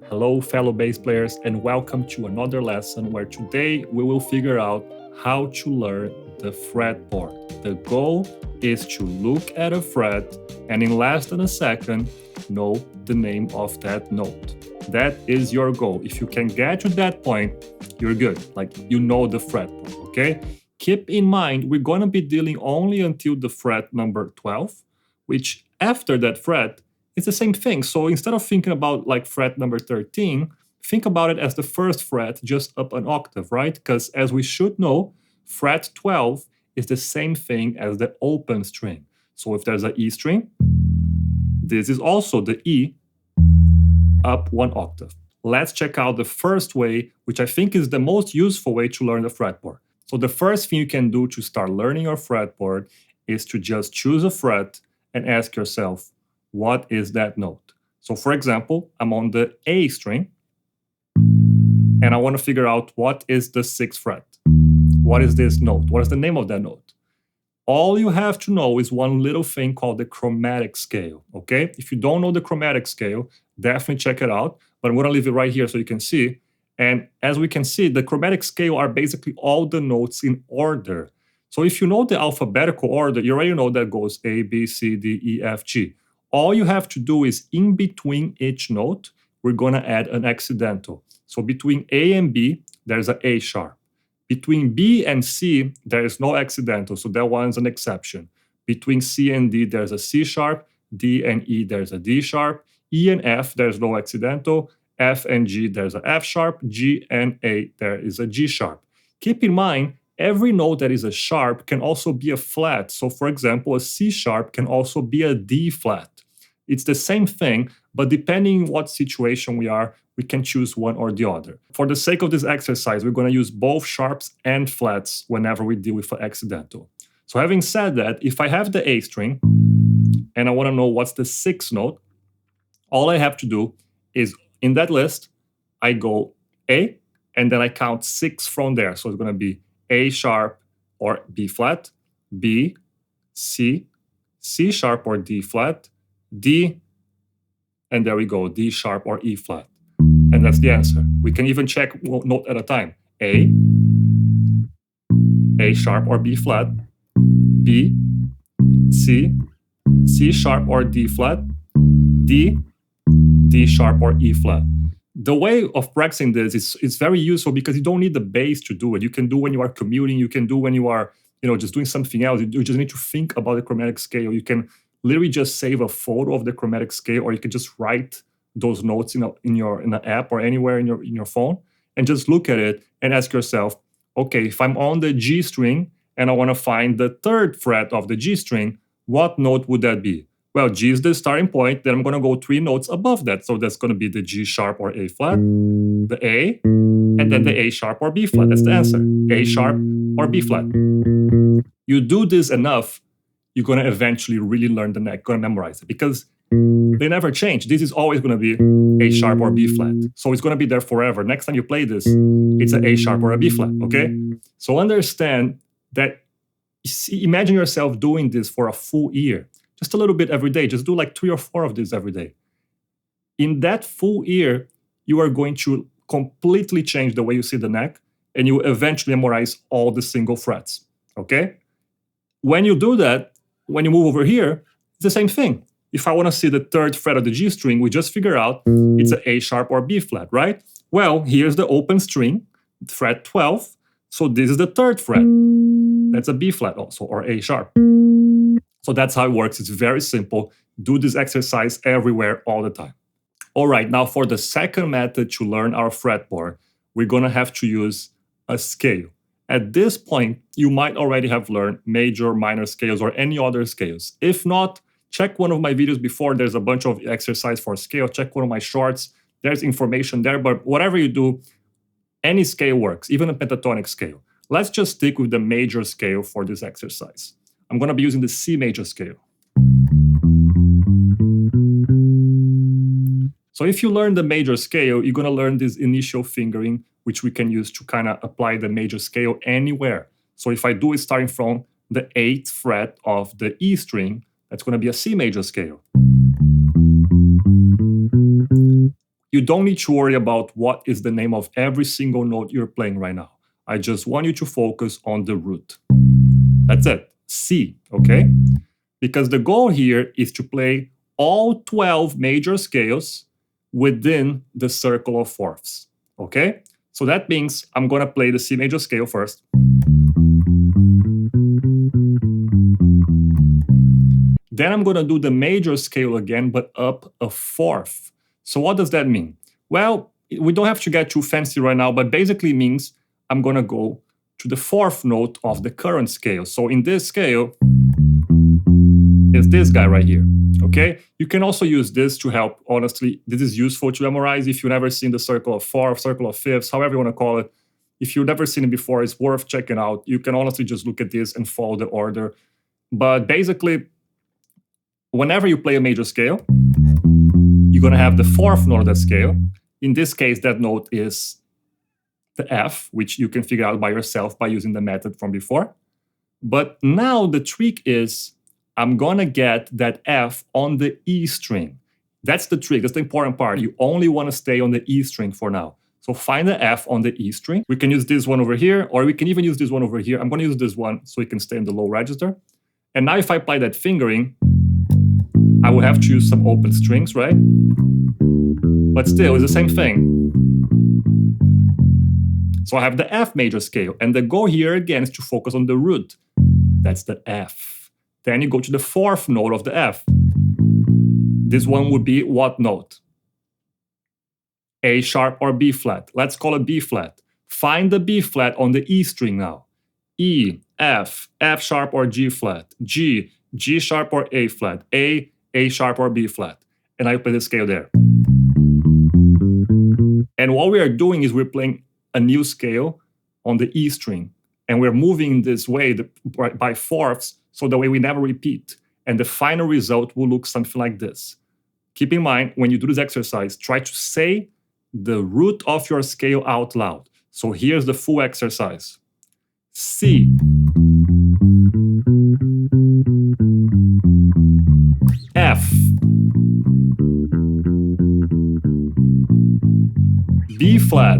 Hello, fellow bass players, and welcome to another lesson where today we will figure out how to learn the fretboard. The goal is to look at a fret and in less than a second know the name of that note. That is your goal. If you can get to that point, you're good. Like you know the fretboard, okay? Keep in mind, we're going to be dealing only until the fret number 12, which after that fret, it's the same thing. So instead of thinking about like fret number 13, think about it as the first fret just up an octave, right? Because as we should know, fret 12 is the same thing as the open string. So if there's an E string, this is also the E up one octave. Let's check out the first way, which I think is the most useful way to learn the fretboard. So the first thing you can do to start learning your fretboard is to just choose a fret and ask yourself, what is that note? So for example, I'm on the A string, and I want to figure out what is the 6th fret. What is this note? What is the name of that note? All you have to know is one little thing called the chromatic scale, okay? If you don't know the chromatic scale, definitely check it out, but I'm going to leave it right here so you can see. And as we can see, the chromatic scale are basically all the notes in order. So if you know the alphabetical order, you already know that goes A, B, C, D, E, F, G. All you have to do is in between each note, we're going to add an accidental. So between A and B, there's an A sharp. Between B and C, there is no accidental, so that one's an exception. Between C and D, there's a C sharp. D and E, there's a D sharp. E and F, there's no accidental. F and G, there's a F sharp. G and A, there is a G sharp. Keep in mind, every note that is a sharp can also be a flat. So for example, a C sharp can also be a D flat. It's the same thing, but depending what situation we are, we can choose one or the other. For the sake of this exercise, we're going to use both sharps and flats whenever we deal with an accidental. So having said that, if I have the A string and I want to know what's the 6th note, all I have to do is in that list, I go A and then I count 6 from there. So it's going to be A sharp or B flat, B, C, C sharp or D flat, D, and there we go, D sharp or E flat. And that's the answer. We can even check one note at a time. A sharp or B flat, B, C, C sharp or D flat, D, D sharp or E flat. The way of practicing this is very useful because you don't need the bass to do it. You can do when you are commuting, you can do when you are just doing something else. You just need to think about the chromatic scale. You can literally just save a photo of the chromatic scale, or you can just write those notes in an app or anywhere in your phone and just look at it and ask yourself, okay, if I'm on the G string and I want to find the 3rd fret of the G string, what note would that be? Well, G is the starting point, then I'm going to go 3 notes above that. So that's going to be the G sharp or A flat, the A, and then the A sharp or B flat. That's the answer, A sharp or B flat. You do this enough, you're going to eventually really learn the neck, going to memorize it, because they never change. This is always going to be A sharp or B flat. So it's going to be there forever. Next time you play this, it's an A sharp or a B flat, okay? So understand that, imagine yourself doing this for a full year, just a little bit every day. Just do like 3 or 4 of these every day. In that full year, you are going to completely change the way you see the neck, and you eventually memorize all the single frets, okay? When you do that, when you move over here, it's the same thing. If I want to see the 3rd fret of the G string, we just figure out it's an A sharp or B flat, right? Well, here's the open string, fret 12. So this is the 3rd fret. That's a B flat also, or A sharp. So that's how it works. It's very simple. Do this exercise everywhere, all the time. All right, now for the second method to learn our fretboard, we're going to have to use a scale. At this point, you might already have learned major, minor scales, or any other scales. If not, check one of my videos before. There's a bunch of exercise for scale. Check one of my shorts. There's information there, but whatever you do, any scale works, even a pentatonic scale. Let's just stick with the major scale for this exercise. I'm going to be using the C major scale. So if you learn the major scale, you're going to learn this initial fingering, which we can use to kind of apply the major scale anywhere. So if I do it starting from the 8th fret of the E string, that's going to be a C major scale. you don't need to worry about what is the name of every single note you're playing right now. I just want you to focus on the root. That's it, C, okay? Because the goal here is to play all 12 major scales within the circle of fourths, okay? So that means I'm gonna play the C major scale first. Then I'm gonna do the major scale again, but up a fourth. So what does that mean? Well, we don't have to get too fancy right now, but basically means I'm gonna go to the fourth note of the current scale. So in this scale, is this guy right here, okay? You can also use this to help, honestly. This is useful to memorize if you've never seen the circle of fourths, circle of fifths, however you wanna call it. If you've never seen it before, it's worth checking out. You can honestly just look at this and follow the order. But basically, whenever you play a major scale, you're gonna have the fourth note of that scale. In this case, that note is the F, which you can figure out by yourself by using the method from before. But now the trick is, I'm gonna get that F on the E string. That's the trick, that's the important part. You only wanna stay on the E string for now. So find the F on the E string. We can use this one over here, or we can even use this one over here. I'm gonna use this one so it can stay in the low register. And now if I apply that fingering, I will have to use some open strings, right? But still, it's the same thing. So I have the F major scale, and the goal here again is to focus on the root. That's the F. Then you go to the fourth note of the F. This one would be what note? A sharp or B flat? Let's call it B flat. Find the B flat on the E string now. E, F, F sharp or G flat. G, G sharp or A flat. A sharp or B flat. And I play the scale there. And what we are doing is we're playing a new scale on the E string. And we're moving this way by fourths, so that way we never repeat. And the final result will look something like this. Keep in mind, when you do this exercise, try to say the root of your scale out loud. So here's the full exercise. C. F. B flat.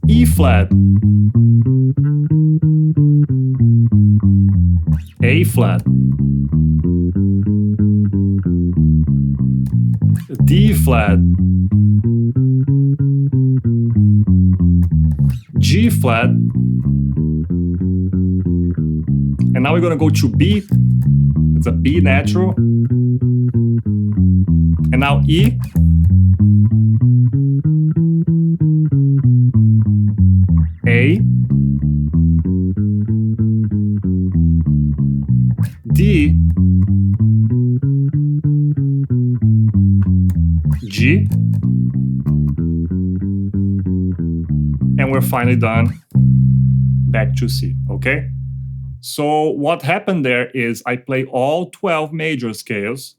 E flat. A flat. D flat. G flat. And now we're going to go to B. It's a B natural. And now E. A. D. G. And we're finally done. Back to C, okay? So what happened there is I play all 12 major scales,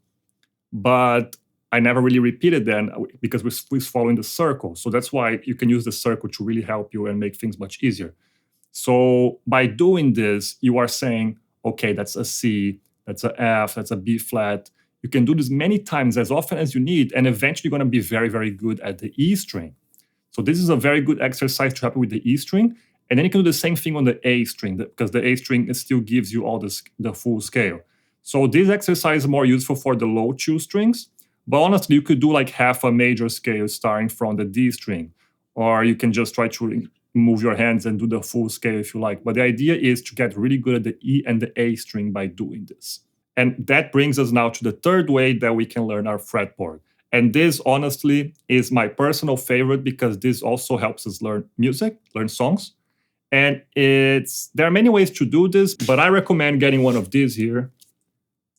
but I never really repeated them because we're following the circle. So that's why you can use the circle to really help you and make things much easier. So by doing this, you are saying, okay, that's a C, that's a F, that's a B flat. You can do this many times, as often as you need, and eventually you're going to be very, very good at the E string. So this is a very good exercise to help you with the E string. And then you can do the same thing on the A string, because the A string still gives you all the full scale. So this exercise is more useful for the low two strings. But honestly, you could do like half a major scale starting from the D string. Or you can just try to move your hands and do the full scale if you like. But the idea is to get really good at the E and the A string by doing this. And that brings us now to the third way that we can learn our fretboard. And this, honestly, is my personal favorite because this also helps us learn music, learn songs. And there are many ways to do this, but I recommend getting one of these here,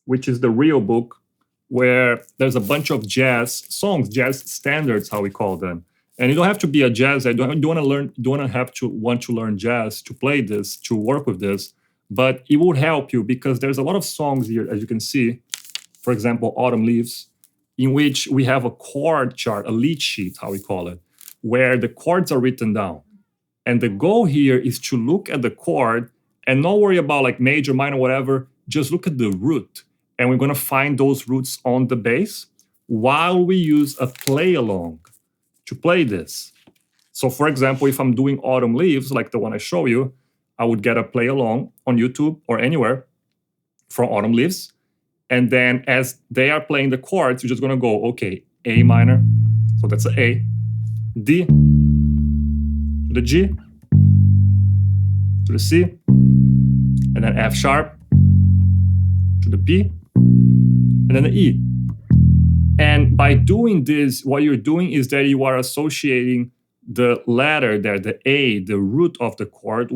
which is the real book, where there's a bunch of jazz songs, jazz standards, how we call them. And you don't have to be a jazz. You don't want to learn jazz to play this, to work with this, but it would help you because there's a lot of songs here, as you can see. For example, Autumn Leaves, in which we have a chord chart, a lead sheet, how we call it, where the chords are written down. And the goal here is to look at the chord and not worry about like major, minor, whatever. Just look at the root. and we're going to find those roots on the bass while we use a play along to play this. So for example, if I'm doing Autumn Leaves, like the one I show you, I would get a play along on YouTube or anywhere from Autumn Leaves. And then as they are playing the chords, you're just going to go, okay, A minor, so that's an A, D, to the G, to the C, and then F sharp, to the P, and then the E. And by doing this, what you're doing is that you are associating the letter there, the A, the root of the chord,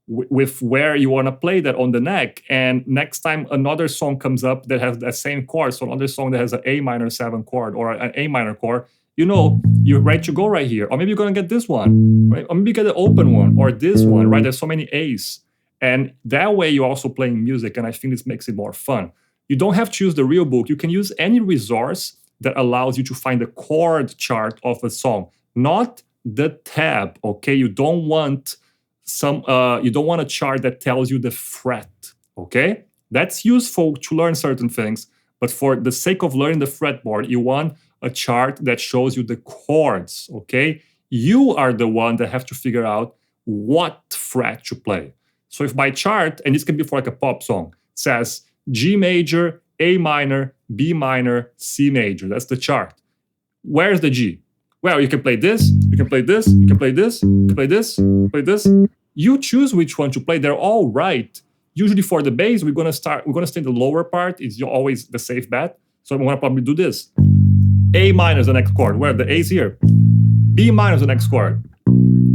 with where you want to play that on the neck. And next time another song comes up that has that same chord, so another song that has an A minor 7 chord or an A minor chord, you know, you're ready to go right here. Or maybe you're going to get this one, right? Or maybe you get the open one or this one, right? There's so many A's. And that way you're also playing music, and I think this makes it more fun. You don't have to use the real book. You can use any resource that allows you to find the chord chart of a song, not the tab, okay? You don't want a chart that tells you the fret, okay? That's useful to learn certain things, but for the sake of learning the fretboard, you want a chart that shows you the chords, okay? You are the one that have to figure out what fret to play. So if my chart, and this can be for like a pop song, says G major, A minor, B minor, C major, that's the chart. Where's the G? Well, you can play this, you can play this, you can play this, you can play this, play this. You choose which one to play. They're all right. Usually for the bass, we're gonna stay in the lower part. It's always the safe bet. So I'm gonna probably do this. A minor is the next chord. Where the A's here. B minor is the next chord.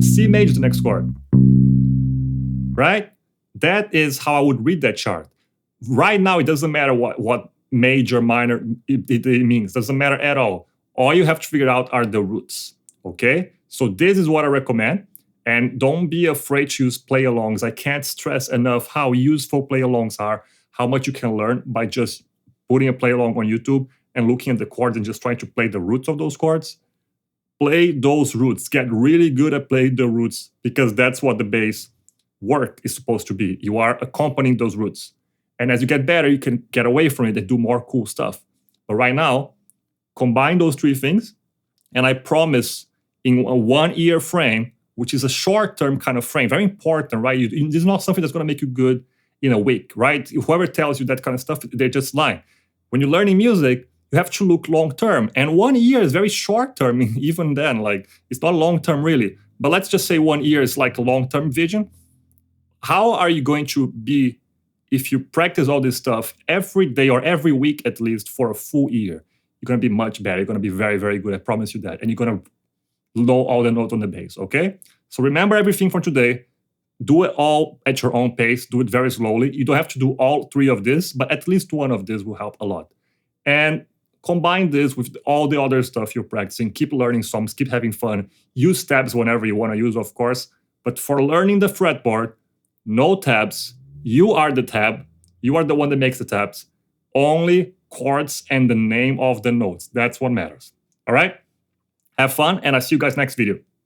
C major is the next chord. Right? That is how I would read that chart. Right now, it doesn't matter what major, minor it means. It doesn't matter at all. All you have to figure out are the roots, okay? So this is what I recommend. And don't be afraid to use play-alongs. I can't stress enough how useful play-alongs are, how much you can learn by just putting a play-along on YouTube and looking at the chords and just trying to play the roots of those chords. Play those roots. Get really good at playing the roots, because that's what the bass work is supposed to be. You are accompanying those roots. And as you get better, you can get away from it and do more cool stuff. But right now, combine those three things, and I promise in a 1 year frame, which is a short-term kind of frame, very important, right? This is not something that's going to make you good in a week, right? Whoever tells you that kind of stuff, they're just lying. When you're learning music, you have to look long-term. And 1 year is very short-term, even then. Like, it's not long-term, really. But let's just say 1 year is like a long-term vision. How are you going to be if you practice all this stuff every day or every week at least for a full year? You're going to be much better. You're going to be very, very good. I promise you that. And you're going to know all the notes on the bass, okay? So remember everything for today. Do it all at your own pace. Do it very slowly. You don't have to do all three of this, but at least one of this will help a lot. And combine this with all the other stuff you're practicing. Keep learning songs. Keep having fun. Use tabs whenever you want to use, of course. But for learning the fretboard, no tabs. You are the tab. You are the one that makes the tabs. Only chords and the name of the notes. That's what matters. All right? Have fun, and I'll see you guys next video.